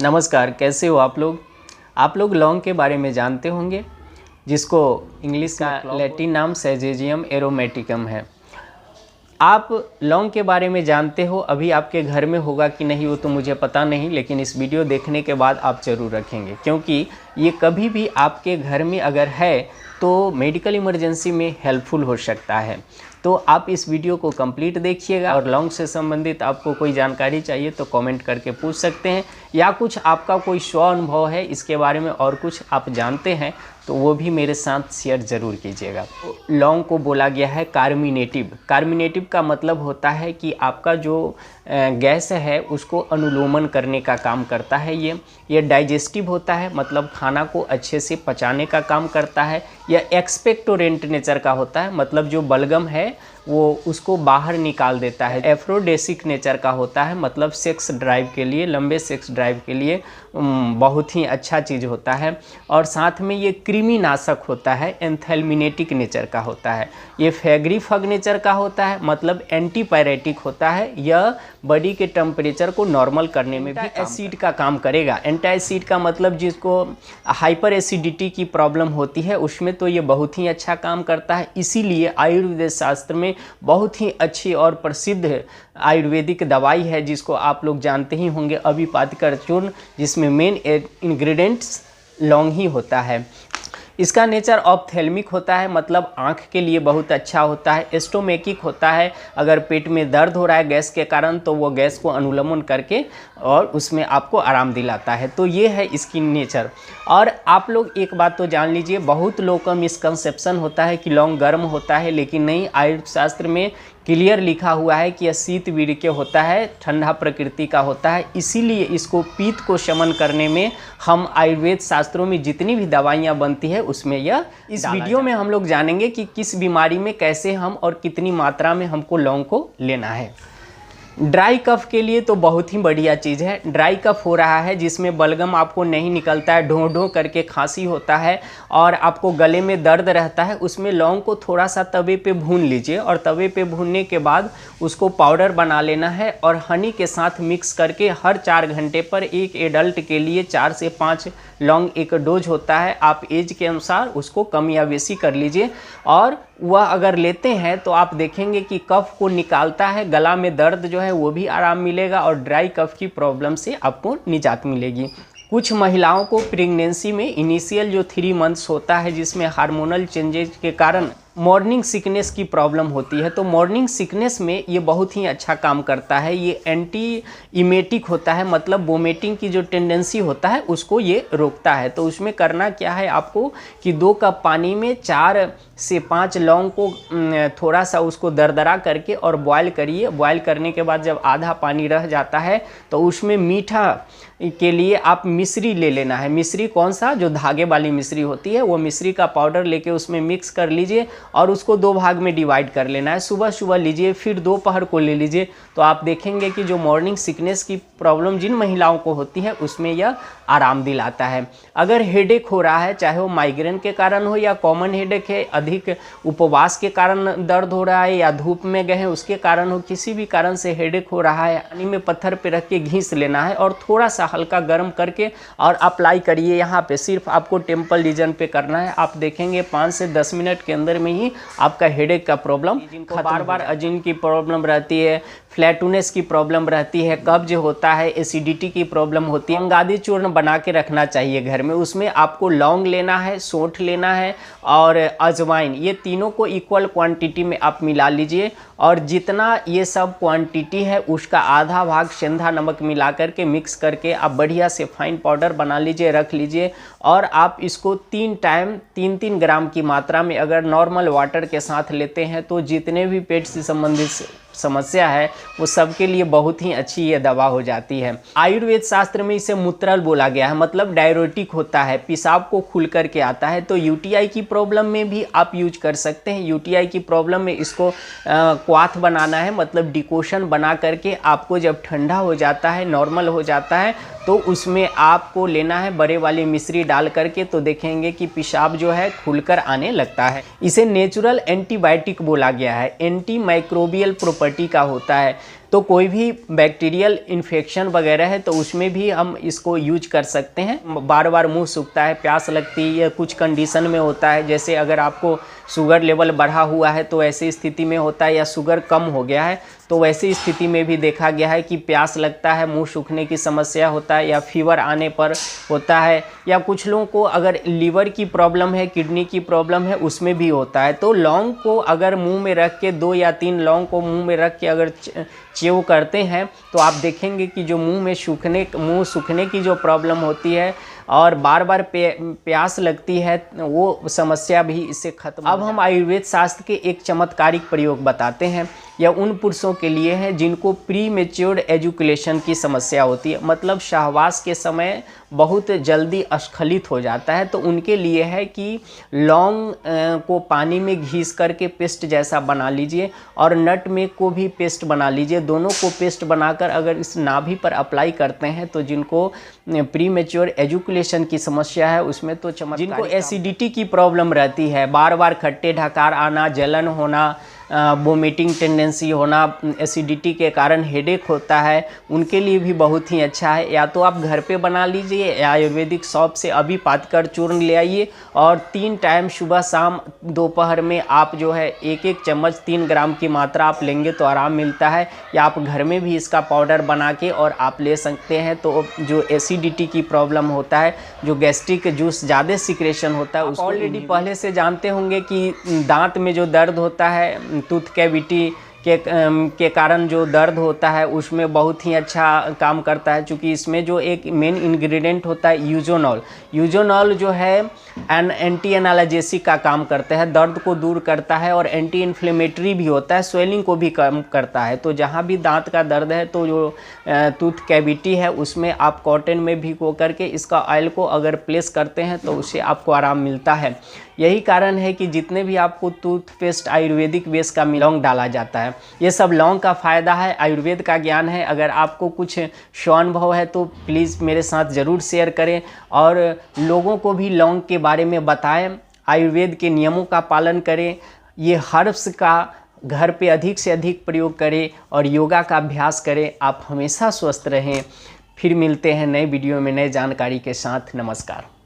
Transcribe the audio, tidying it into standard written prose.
नमस्कार, कैसे हो आप लोग। आप लोग लौंग के बारे में जानते होंगे, जिसको इंग्लिश का लैटिन नाम सेजेजियम एरोमेटिकम है। आप लौंग के बारे में जानते हो, अभी आपके घर में होगा कि नहीं वो तो मुझे पता नहीं, लेकिन इस वीडियो देखने के बाद आप ज़रूर रखेंगे, क्योंकि ये कभी भी आपके घर में अगर है तो मेडिकल इमरजेंसी में हेल्पफुल हो सकता है। तो आप इस वीडियो को कंप्लीट देखिएगा, और लौंग से संबंधित आपको कोई जानकारी चाहिए तो कमेंट करके पूछ सकते हैं, या कुछ आपका कोई स्व अनुभव है इसके बारे में और कुछ आप जानते हैं तो वो भी मेरे साथ शेयर ज़रूर कीजिएगा। तो लौंग को बोला गया है कार्मिनेटिव। कार्मिनेटिव का मतलब होता है कि आपका जो गैस है उसको अनुलोमन करने का काम करता है। ये डाइजेस्टिव होता है, मतलब खाना को अच्छे से पचाने का काम करता है। यह एक्सपेक्टोरेंट नेचर का होता है, मतलब जो बलगम है वो उसको बाहर निकाल देता है। एफ्रोडेसिक नेचर का होता है, मतलब सेक्स ड्राइव के लिए, लंबे सेक्स ड्राइव के लिए बहुत ही अच्छा चीज़ होता है। और साथ में ये कृमि नाशक होता है, एंथैल्मिनेटिक नेचर का होता है। ये फैग्रीफग नेचर का होता है, मतलब एंटीपायरेटिक होता है। यह बॉडी के टेम्परेचर को नॉर्मल करने में भी एसिड का काम करेगा। एंटासिड का मतलब जिसको हाइपर एसिडिटी की प्रॉब्लम होती है उसमें तो ये बहुत ही अच्छा काम करता है। इसीलिए आयुर्वेद शास्त्र में बहुत ही अच्छी और प्रसिद्ध आयुर्वेदिक दवाई है जिसको आप लोग जानते ही होंगे, अभिपातिकर चूर्ण, जिसमें मेन इंग्रेडिएंट्स लौंग ही होता है। इसका नेचर ऑप्थेल्मिक होता है, मतलब आँख के लिए बहुत अच्छा होता है। एस्टोमेकिक होता है, अगर पेट में दर्द हो रहा है गैस के कारण तो वो गैस को अनुलोमन करके और उसमें आपको आराम दिलाता है। तो ये है इसकी नेचर। और आप लोग एक बात तो जान लीजिए, बहुत लोग का मिसकंसेप्शन होता है कि लौंग गर्म होता है, लेकिन नहीं, आयुर्वेद शास्त्र में क्लियर लिखा हुआ है कि यह शीत वीर्य के होता है, ठंडा प्रकृति का होता है। इसीलिए इसको पित्त को शमन करने में हम आयुर्वेद शास्त्रों में जितनी भी दवाइयाँ बनती है उसमें यह इस वीडियो में हम लोग जानेंगे कि किस बीमारी में कैसे हम और कितनी मात्रा में हमको लौंग को लेना है। ड्राई कफ के लिए तो बहुत ही बढ़िया चीज़ है। ड्राई कफ हो रहा है जिसमें बलगम आपको नहीं निकलता है, ढो ढो करके खांसी होता है और आपको गले में दर्द रहता है, उसमें लौंग को थोड़ा सा तवे पे भून लीजिए, और तवे पे भूनने के बाद उसको पाउडर बना लेना है और हनी के साथ मिक्स करके हर 4 घंटे पर एक एडल्ट के लिए 4 से 5 लौंग एक डोज होता है। आप एज के अनुसार उसको कम या बेशी कर लीजिए, और वह अगर लेते हैं तो आप देखेंगे कि कफ को निकालता है, गला में दर्द जो है वो भी आराम मिलेगा और ड्राई कफ की प्रॉब्लम से आपको निजात मिलेगी। कुछ महिलाओं को प्रेगनेंसी में इनिशियल जो 3 मंथ्स होता है, जिसमें हार्मोनल चेंजेस के कारण मॉर्निंग सिकनेस की प्रॉब्लम होती है, तो मॉर्निंग सिकनेस में ये बहुत ही अच्छा काम करता है। ये एंटी इमेटिक होता है, मतलब वोमिटिंग की जो टेंडेंसी होता है उसको ये रोकता है। तो उसमें करना क्या है आपको कि 2 कप पानी में 4 से 5 लौंग को थोड़ा सा उसको दरदरा करके और बॉयल करिए। बॉयल करने के बाद जब आधा पानी रह जाता है तो उसमें मीठा के लिए आप मिश्री ले लेना है। मिश्री कौन सा, जो धागे वाली मिश्री होती है, वो मिश्री का पाउडर लेके उसमें मिक्स कर लीजिए और उसको 2 भाग में डिवाइड कर लेना है। सुबह सुबह लीजिए, फिर दोपहर को ले लीजिए, तो आप देखेंगे कि जो मॉर्निंग सिकनेस की प्रॉब्लम जिन महिलाओं को होती है उसमें यह आराम दिलाता है। अगर हेडेक हो रहा है, चाहे वो माइग्रेन के कारण हो या कॉमन हेडेक है, अधिक उपवास के कारण दर्द हो रहा है या धूप में गए हैं उसके कारण हो, किसी भी कारण से हेडेक हो रहा है, पानी में पत्थर पे रख के घीस लेना है और थोड़ा सा हल्का गर्म करके और अप्लाई करिए। यहाँ पे सिर्फ आपको टेम्पल रीजन पे करना है। आप देखेंगे 5 से 10 मिनट के अंदर में ही आपका हेडेक का प्रॉब्लम, जिनको बार बार अजीन की प्रॉब्लम रहती है, फ्लैटूनेस की प्रॉब्लम रहती है, कब्ज होता है, एसिडिटी की प्रॉब्लम होती है, अंगादी चूर्ण बना के रखना चाहिए घर में। उसमें आपको लौंग लेना है, सौंठ लेना है और अजवाइन, ये तीनों को इक्वल क्वांटिटी में आप मिला लीजिए, और जितना ये सब क्वांटिटी है उसका आधा भाग सेंधा नमक मिला करके मिक्स करके आप बढ़िया से फाइन पाउडर बना लीजिए, रख लीजिए। और आप इसको 3 टाइम 3-3 ग्राम की मात्रा में अगर नॉर्मल वाटर के साथ लेते हैं तो जितने भी पेट से संबंधित समस्या है वो सबके लिए बहुत ही अच्छी ये दवा हो जाती है। आयुर्वेद शास्त्र में इसे मूत्रल बोला गया है, मतलब डायरेटिक होता है, पेशाब को खुल करके आता है। तो यूटीआई की प्रॉब्लम में भी आप यूज कर सकते हैं। यूटीआई की प्रॉब्लम में इसको क्वाथ बनाना है, मतलब डिकोशन बना करके आपको जब ठंडा हो जाता है, नॉर्मल हो जाता है, तो उसमें आपको लेना है बड़े वाली मिश्री डाल करके, तो देखेंगे कि पेशाब जो है खुलकर आने लगता है। इसे नेचुरल एंटीबायोटिक बोला गया है, एंटी माइक्रोबियल प्रॉपर्टी का होता है। तो कोई भी बैक्टीरियल इन्फेक्शन वगैरह है तो उसमें भी हम इसको यूज कर सकते हैं। बार बार मुंह सूखता है, प्यास लगती है, या कुछ कंडीशन में होता है, जैसे अगर आपको शुगर लेवल बढ़ा हुआ है तो ऐसी स्थिति में होता है, या शुगर कम हो गया है तो वैसी स्थिति में भी देखा गया है कि प्यास लगता है, मुंह सूखने की समस्या होता है, या फीवर आने पर होता है, या कुछ लोगों को अगर लीवर की प्रॉब्लम है, किडनी की प्रॉब्लम है, उसमें भी होता है। तो लौंग को अगर मुंह में रख के 2 या 3 लौंग को मुंह में रख के अगर च्यू करते हैं तो आप देखेंगे कि जो मुंह सूखने की जो प्रॉब्लम होती है और बार बार प्यास लगती है, वो समस्या भी इससे खत्म। अब हम आयुर्वेद शास्त्र के एक चमत्कारिक प्रयोग बताते हैं। यह उन पुरुषों के लिए है जिनको प्री मेच्योर्ड एजुकुलेशन की समस्या होती है, मतलब शाहवास के समय बहुत जल्दी स्खलित हो जाता है, तो उनके लिए है कि लौंग को पानी में घिस करके पेस्ट जैसा बना लीजिए और नटमेग को भी पेस्ट बना लीजिए। दोनों को पेस्ट बनाकर अगर इस नाभि पर अप्लाई करते हैं तो जिनको प्री मेच्योर एजुकुलेशन की समस्या है उसमें तो जिनको एसिडिटी की प्रॉब्लम रहती है, बार बार खट्टे ढकार आना, जलन होना, वोमिटिंग टेंडेंसी होना, एसिडिटी के कारण हेडेक होता है, उनके लिए भी बहुत ही अच्छा है। या तो आप घर पे बना लीजिए या आयुर्वेदिक शॉप से अभी पातकर चूर्ण ले आइए और 3 टाइम सुबह शाम दोपहर में आप जो है 1-1 चम्मच 3 ग्राम की मात्रा आप लेंगे तो आराम मिलता है। या आप घर में भी इसका पाउडर बना के और आप ले सकते हैं। तो जो एसिडिटी की प्रॉब्लम होता है, जो गैस्ट्रिक जूस ज़्यादा सिक्रेशन होता है, उसको ऑलरेडी पहले से जानते होंगे कि दांत में जो दर्द होता है, टूथ कैविटी के कारण जो दर्द होता है, उसमें बहुत ही अच्छा काम करता है, क्योंकि इसमें जो एक मेन इंग्रेडिएंट होता है यूजोनॉल जो है एंटी एनाल्जेसिक का काम करता है, दर्द को दूर करता है और एंटी इन्फ्लेमेटरी भी होता है, स्वेलिंग को भी कम करता है। तो जहाँ भी दांत का दर्द है तो जो टूथ कैविटी है उसमें आप कॉटन में भिगो करके इसका ऑयल को अगर प्लेस करते हैं तो उससे आपको आराम मिलता है। यही कारण है कि जितने भी आपको टूथपेस्ट आयुर्वेदिक बेस का लौंग डाला जाता है, ये सब लौंग का फ़ायदा है, आयुर्वेद का ज्ञान है। अगर आपको कुछ स्वानुभव है तो प्लीज़ मेरे साथ ज़रूर शेयर करें और लोगों को भी लौंग के बारे में बताएं, आयुर्वेद के नियमों का पालन करें। ये हर्ब्स का घर पे अधिक से अधिक प्रयोग करें और योगा का अभ्यास करें। आप हमेशा स्वस्थ रहें। फिर मिलते हैं नए वीडियो में नए जानकारी के साथ। नमस्कार।